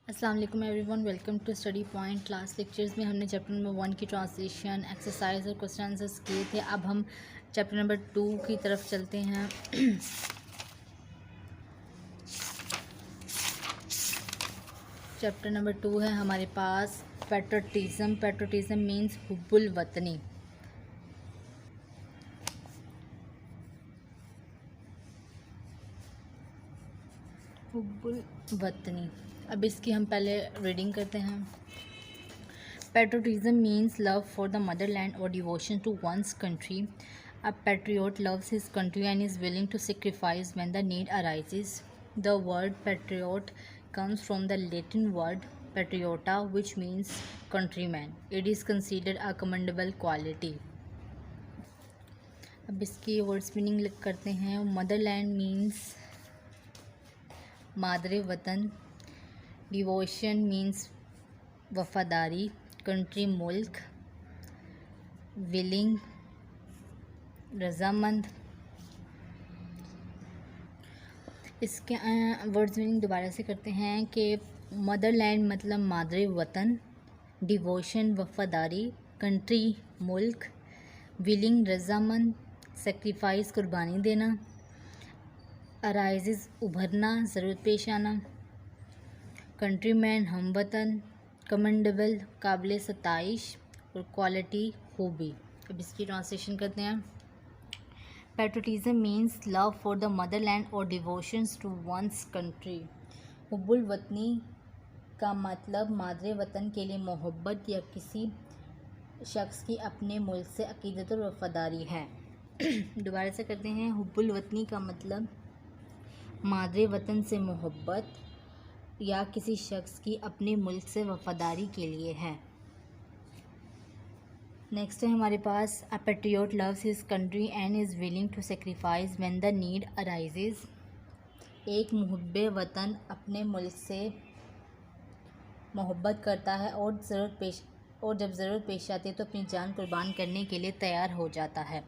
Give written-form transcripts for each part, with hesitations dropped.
السلام علیکم everyone, welcome to study point class lectures میں ہم نے چیپٹر نمبر 1 کی ٹرانسلیشن ایکسرسائز اور کوسچن آنسرز کیے تھے۔ اب ہم چیپٹر نمبر 2 کی طرف چلتے ہیں۔ چیپٹر نمبر 2 ہے ہمارے پاس پیٹریوٹزم۔ پیٹریوٹزم مینس حب الوطنی۔ حب الوطنی، اب اس کی ہم پہلے ریڈنگ کرتے ہیں۔ Patriotism means love for the motherland or devotion to one's country. A patriot loves his country and is willing to sacrifice when the need arises. The word patriot comes from the Latin word patriota, which means countryman. It is considered a commendable quality. اب اس key words meaning کرتے ہیں۔ Mother land means مادر وطن، devotion means وفاداری، country ملک، ولنگ رضامند۔ اس کے words meaning دوبارہ سے کرتے ہیں کہ مدر لینڈ مطلب مادر وطن، ڈیووشن وفاداری، کنٹری ملک، ولنگ رضامند، سیکریفائس قربانی دینا، ارائزز ابھرنا ضرورت پیش آنا، کنٹری مین ہم وطن، کمنڈیبل قابل ستائش، اور کوالٹی خوبی۔ اب اس کی ٹرانسلیشن کرتے ہیں۔ Patriotism means love for the motherland اور ڈیووشنس ٹو ونس کنٹری۔ حب الوطنی کا مطلب مادر وطن کے لیے محبت یا کسی شخص کی اپنے ملک سے عقیدت اور وفاداری ہے۔ دوبارہ سے کرتے ہیں۔ حب الوطنی کا مطلب مادر وطن سے محبت یا کسی شخص کی اپنے ملک سے وفاداری کے لیے ہے۔ نیکسٹ ہے ہمارے پاس A patriot loves his country and is willing to sacrifice when the need arises. ایک محب وطن اپنے ملک سے محبت کرتا ہے اور جب ضرورت پیش آتی ہے تو اپنی جان قربان کرنے کے لیے تیار ہو جاتا ہے۔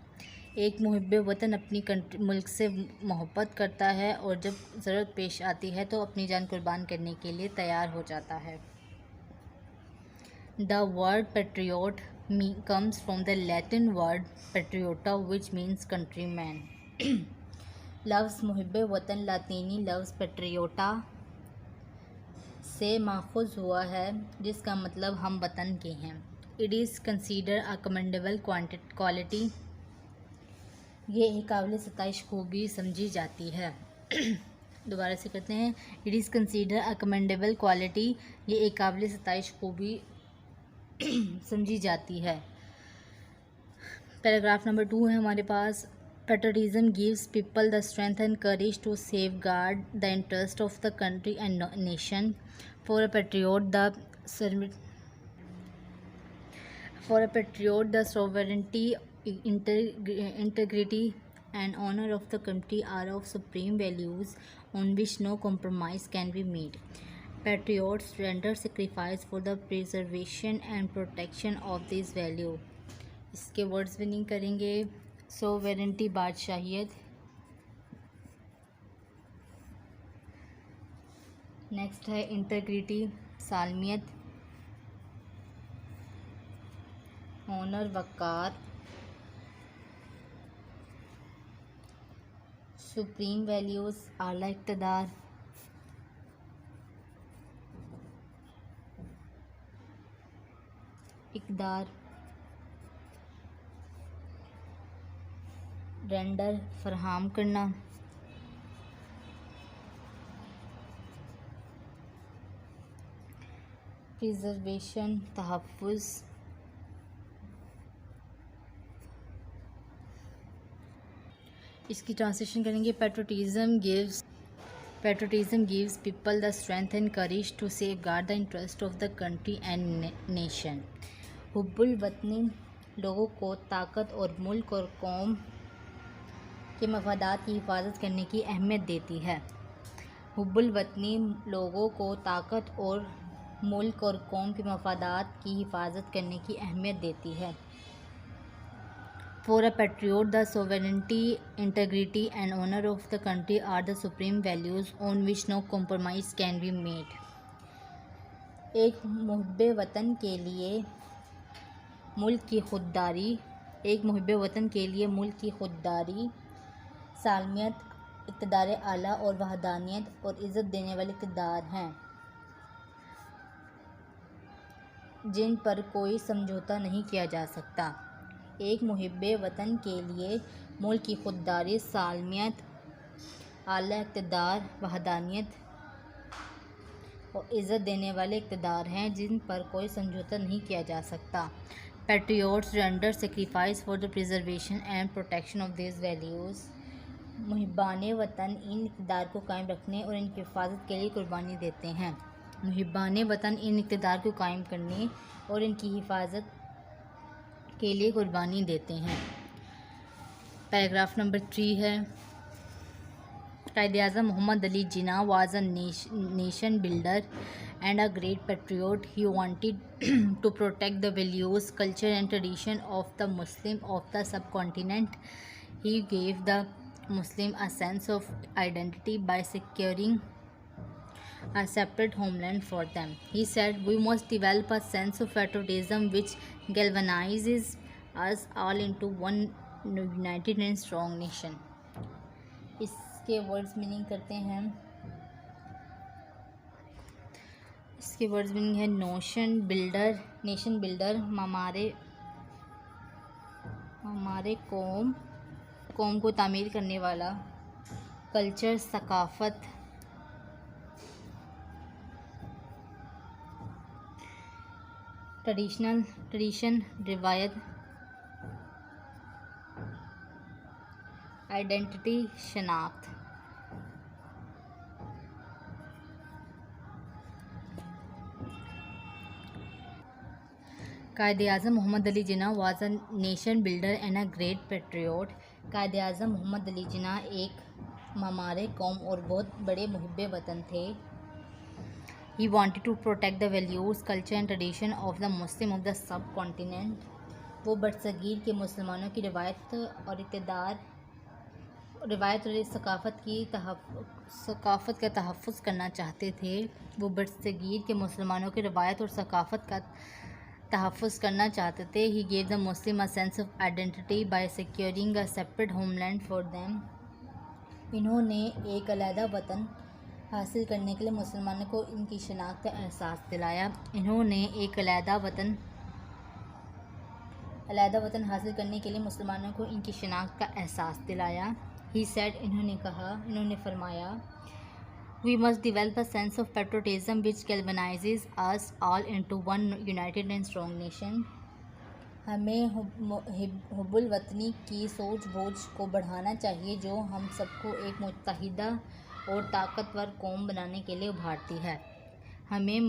ایک محب وطن اپنی ملک سے محبت کرتا ہے اور جب ضرورت پیش آتی ہے تو اپنی جان قربان کرنے کے لیے تیار ہو جاتا ہے۔ The word patriot comes from the Latin word patriota, which means countryman. لفظ محب وطن لاطینی لفظ patriota سے ماخوذ ہوا ہے جس کا مطلب ہم وطن کے ہیں۔ It is considered a commendable quality. یہ ایک قابل ستائش خوبی سمجھی جاتی ہے۔ دوبارہ سے کرتے ہیں۔ It is considered a commendable quality. یہ ایک قابل ستائش خوبی سمجھی جاتی ہے۔ پیراگراف نمبر 2 ہے ہمارے پاس۔ Patriotism gives people the strength and courage to safeguard the interest of the country and nation. For a patriot, the sovereignty, integrity, and honor of the country are of supreme values on which no compromise can be made. Patriots render sacrifice for the preservation and protection of these values. اس کے words بھی نہیں کریں گے۔ Sovereignty بادشاہیت، next ہے integrity سالمیت، owner وقار، supreme values اعلیٰ اقتدار، اقدار، رینڈر فراہم کرنا، پریزرویشن تحفظ، اس کی ٹرانسلیشن کریں گے۔ Patriotism gives people the strength and courage to safeguard the interest of the country and nation. حب الوطنی لوگوں کو طاقت اور ملک اور قوم کے مفادات کی حفاظت کرنے کی اہمیت دیتی ہے۔ حب الوطنی لوگوں کو طاقت اور ملک اور قوم کے مفادات کی حفاظت کرنے کی اہمیت دیتی ہے۔ For a patriot, the sovereignty, integrity, and honor of the country are the supreme values on which no compromise can be made. ایک محب وطن کے لیے ملک کی خودداری، سالمیت، اقتدار اعلیٰ اور وحدانیت اور عزت دینے والے اقدار ہیں جن پر کوئی سمجھوتہ نہیں کیا جا سکتا۔ ایک محب وطن کے لیے ملک کی خودداری، سالمیت، اعلیٰ اقتدار، وحدانیت اور عزت دینے والے اقدار ہیں جن پر کوئی سمجھوتہ نہیں کیا جا سکتا۔ Patriots render sacrifice for the preservation and protection of these values. Muhiban وطن ان اقدار کو قائم رکھنے اور ان کی حفاظت کے لیے قربانی دیتے ہیں۔ محبان وطن ان اقدار کو قائم کرنے اور ان کی حفاظت کے لیے قربانی دیتے ہیں۔ پیراگراف نمبر 3 ہے، قائد اعظم محمد Ali Jinnah was a nation builder and a great patriot. He wanted to protect the values, culture and tradition of the Muslim of the subcontinent. He gave the Muslim a sense of identity by securing a separate homeland for them. He said, "We must develop a sense of patriotism which galvanizes us all into one united and strong nation." اس کے words meaning کرتے ہیں۔ اس کے words meaning ہے nation builder ہمارے قوم کو تعمیر کرنے والا، کلچر ثقافت، ٹریڈیشن روایت، آئیڈینٹی شناخت۔ قائد اعظم محمد Ali Jinnah was a nation builder and a great patriot. Quaid Azam محمد علی جناح ایک معمار قوم اور بہت بڑے محب وطن تھے۔ He wanted to protect the values, culture and tradition of the Muslim of the subcontinent. وہ برصغیر کے مسلمانوں کی روایت اور ثقافت کا تحفظ کرنا چاہتے تھے۔ وہ برصغیر کے مسلمانوں کی روایت اور ثقافت کا تحفظ کرنا چاہتے تھے۔ He gave the Muslim a sense of identity by securing a separate homeland for them. انہوں نے ایک علیحدہ وطن حاصل کرنے کے لیے مسلمانوں کو ان کی شناخت کا احساس دلایا۔ حاصل کرنے کے لیے مسلمانوں کو ان کی شناخت کا احساس دلایا۔ He said, انہوں نے فرمایا، "We must develop a sense of patriotism which galvanizes us all into one united and strong nation." ہمیں حب الوطنی کی سوچ بوجھ کو بڑھانا چاہیے جو ہم سب کو ایک متحدہ اور طاقتور قوم بنانے کے لیے ابھارتی ہے۔ ہمیں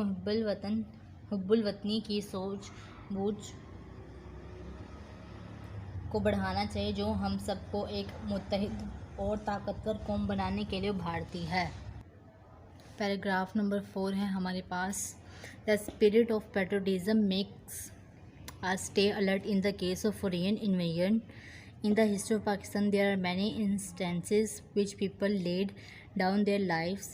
حب الوطنی کی سوچ بوجھ کو بڑھانا چاہیے جو ہم سب کو ایک متحد اور طاقتور قوم بنانے کے لیے ابھارتی ہے۔ پیراگراف نمبر 4 ہے ہمارے پاس، The spirit of patriotism makes us stay alert in the case of foreign invasion. In the history of Pakistan, there are many instances which people laid down their lives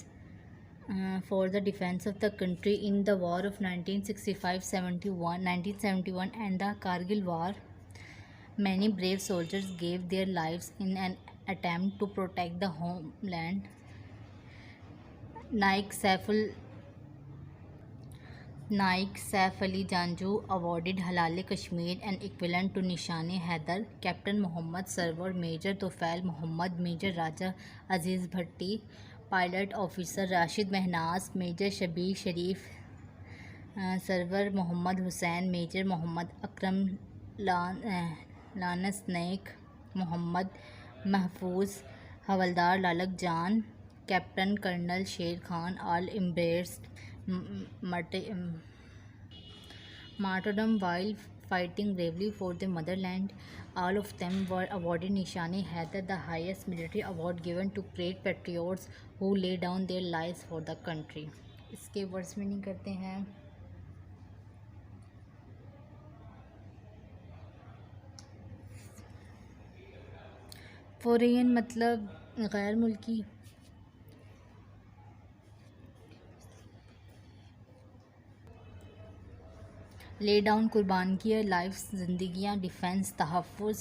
for the defense of the country. In the war of 1971 and the Kargil war, many brave soldiers gave their lives in an attempt to protect the homeland. Naik Saif Ali Janju awarded Halal Kashmir and equivalent to Nishan-e Haidar. Captain Muhammad Sarwar, Major Tofail Muhammad, Major Raja Aziz Bhatti, Pilot Officer Rashid Mehnaz, Major Shabir Sharif, Sarwar Muhammad Hussain, Major Muhammad Akram, Lance Naik, Muhammad Mahfouz, Havaldar Lalak Jan, Captain Colonel Sher Khan, all embraced martyrdom while fighting bravely for the motherland. All of them were awarded Nishan-e Haidar, the highest military award given to great patriots who lay down their lives for the country. اس کے words meaning کرتے ہیں۔ Foreign مطلب غیر ملکی، lay down قربان کیا، life زندگیاں، defence تحفظ،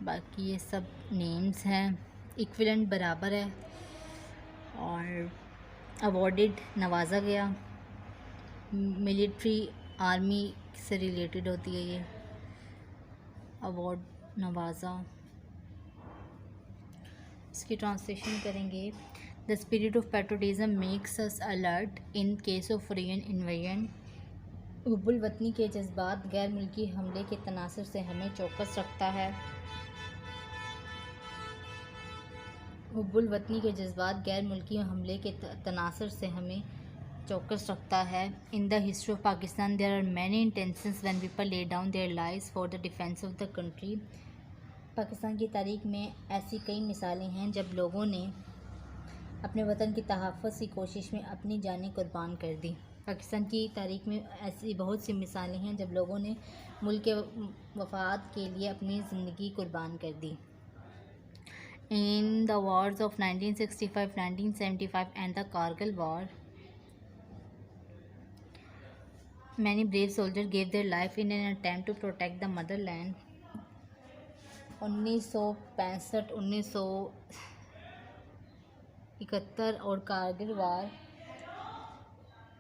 باقی یہ سب نیمز ہیں. ایکویلنٹ برابر ہے، اور اوارڈڈ نوازا گیا، ملٹری آرمی سے ریلیٹڈ ہوتی ہے یہ اوارڈ نوازا. اس کی ٹرانسلیشن کریں گے. The spirit of patriotism makes us alert in case of foreign invasion. حب الوطنی کے جذبات غیر ملکی حملے کے تناظر سے ہمیں چوکس رکھتا ہے. حب الوطنی کے جذبات غیر ملکی حملے کے تناظر سے ہمیں چوکس رکھتا ہے. In the history of Pakistan there are many instances when people lay down their lives for the defence of the country. Pakistan کی تاریخ میں ایسی کئی مثالیں ہیں جب لوگوں نے اپنے وطن کی تحفظ کی کوشش میں اپنی جانیں قربان کر دی. پاکستان کی تاریخ میں ایسی بہت سی مثالیں ہیں جب لوگوں نے ملک کے مفاد کے لیے اپنی زندگی قربان کر دی. In the wars of 1965, 1975 and the Kargil war, many brave soldiers gave their life in an attempt to protect the motherland. 1965 1971 اور کارگل وار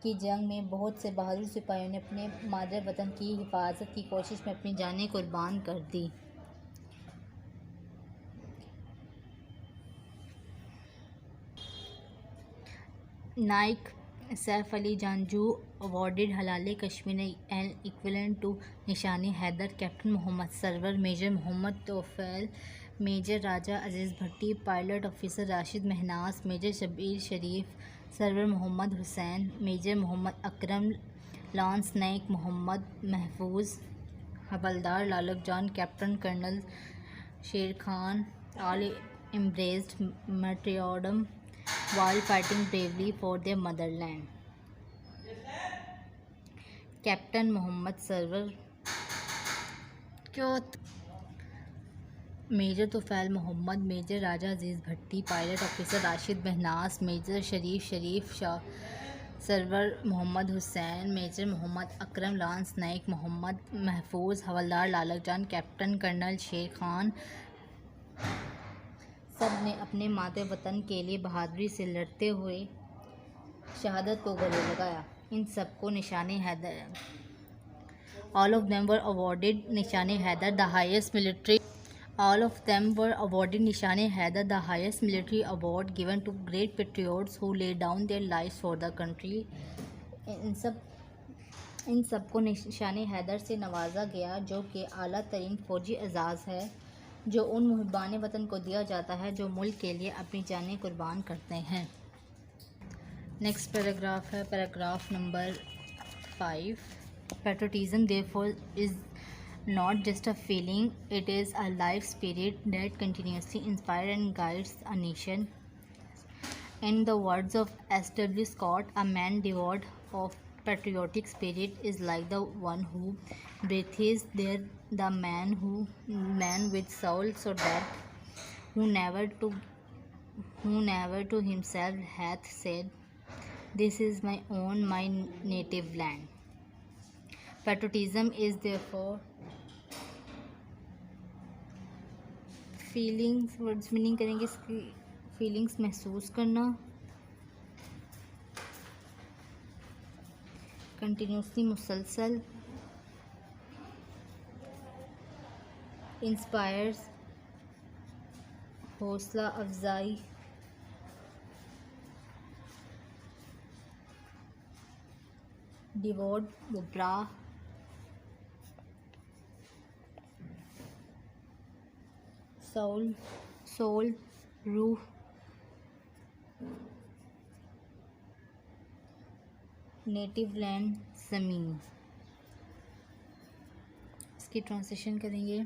کی جنگ میں بہت سے بہادر سپاہیوں نے اپنے مادر وطن کی حفاظت کی کوشش میں اپنی جانیں قربان کر دی. Naik Saif Ali Janjua awarded Hilal Kashmir an equivalent to Nishan Haider. Captain Muhammad Sarwar, major Muhammad Tufail, major Raja Aziz Bhatti, pilot officer Rashid Minhas, major Shabbir Sharif, Sarwar Muhammad Hussain, major Muhammad Akram, lance Naik Muhammad Mahfuz, Havildar Lalak Jan, captain colonel Sher Khan. All embraced martyrdom while fighting bravely for their motherland. Captain Muhammad Sarwar, major Tufail Muhammad, major Raja Aziz Bhatti, pilot officer Rashid Minhas, major Sharif Shah, Sarwar Muhammad Hussain, major Muhammad Akram, lance Naik Muhammad Mahfuz, Havildar Lalak Jan, captain colonel Sher Khan, سب نے اپنے مادر وطن کے لیے بہادری سے لڑتے ہوئے شہادت کو گلے لگایا. ان سب کو نشان Haider All of them were awarded نشان Haider the highest military award given to great patriots who laid down their lives for the country. ان سب کو نشان حیدر سے نوازا گیا جو کہ اعلیٰ ترین فوجی اعزاز ہے جو ان محبان وطن کو دیا جاتا ہے جو ملک کے لیے اپنی جانیں قربان کرتے ہیں. نیکسٹ پیراگراف ہے paragraph number 5. Patriotism therefore is not just a feeling, it is a life spirit that continuously inspires and guides a nation. In the words of S.W. Scott, a man devoid of patriotic spirit is like the one who breathes the man with soul, so that who never to himself hath said, "This is my own, my native land." Patriotism is therefore feelings. Words meaning کریں گے اس کی feelings محسوس کرنا، continuously مسلسل، inspires حوصلہ افزائی، devote براہ civil روح، نیٹو لینڈ زمین. اس کی ٹرانسلیشن کریں گے.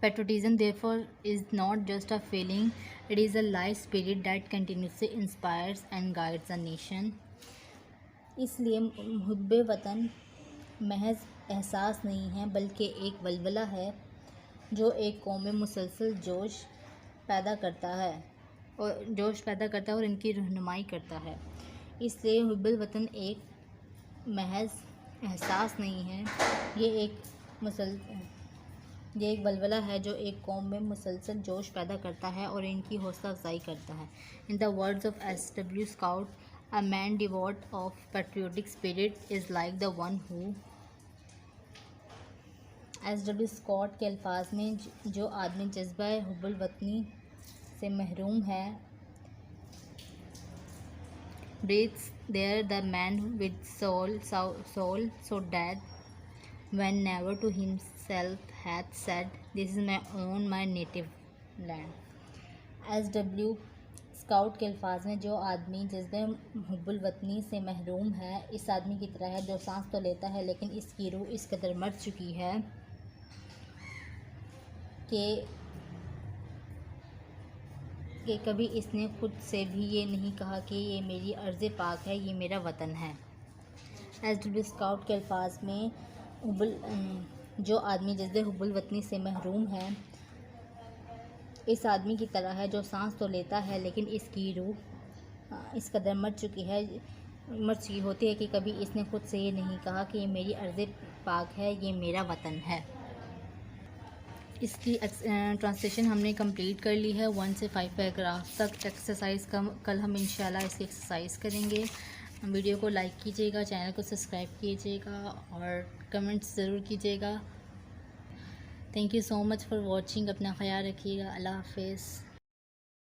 Patriotism therefore is not just a feeling, it is a life spirit that continuously inspires and guides a nation. اس لیے محب وطن محض احساس نہیں ہے بلکہ ایک ولولہ ہے جو ایک قوم میں مسلسل جوش پیدا کرتا ہے اور ان کی رہنمائی کرتا ہے. اس لیے حب الوطن ایک محض احساس نہیں ہے، یہ ایک ولولہ ہے جو ایک قوم میں مسلسل جوش پیدا کرتا ہے اور ان کی حوصلہ افزائی کرتا ہے۔ In the words of S.W. Scout, a man devoid of patriotic spirit is like the one who S.W. Scott کے الفاظ میں جو آدمی جذبہ حب الوطنی سے محروم ہے، breathes there the man with soul so dead, when never to himself hath said, this is my own, my native land. S.W. Scout کے الفاظ میں جو آدمی جذبہ حب الوطنی سے محروم ہے اس آدمی کی طرح ہے جو سانس تو لیتا ہے لیکن اس کی روح اس قدر مر چکی ہے کہ کبھی اس نے خود سے بھی یہ نہیں کہا کہ یہ میری ارض پاک ہے، یہ میرا وطن ہے۔ S.W. اسکاؤٹ کے الفاظ میں جو آدمی جذبہ حب الوطنی سے محروم ہے اس آدمی کی طرح ہے جو سانس تو لیتا ہے لیکن اس کی روح اس قدر مر چکی ہوتی ہے کہ کبھی اس نے خود سے یہ نہیں کہا کہ یہ میری ارض پاک ہے، یہ میرا وطن ہے۔ اس کی ٹرانسلیشن ہم نے کمپلیٹ کر لی ہے 1 سے 5 پیراگراف تک۔ ایکسرسائز کل ہم انشاءاللہ اس کی ایکسرسائز کریں گے۔ ویڈیو کو لائک کیجیے گا، چینل کو سبسکرائب کیجیے گا اور کمنٹس ضرور کیجیے گا۔ Thank you so much for watching. اپنا خیال رکھیے گا۔ اللہ حافظ۔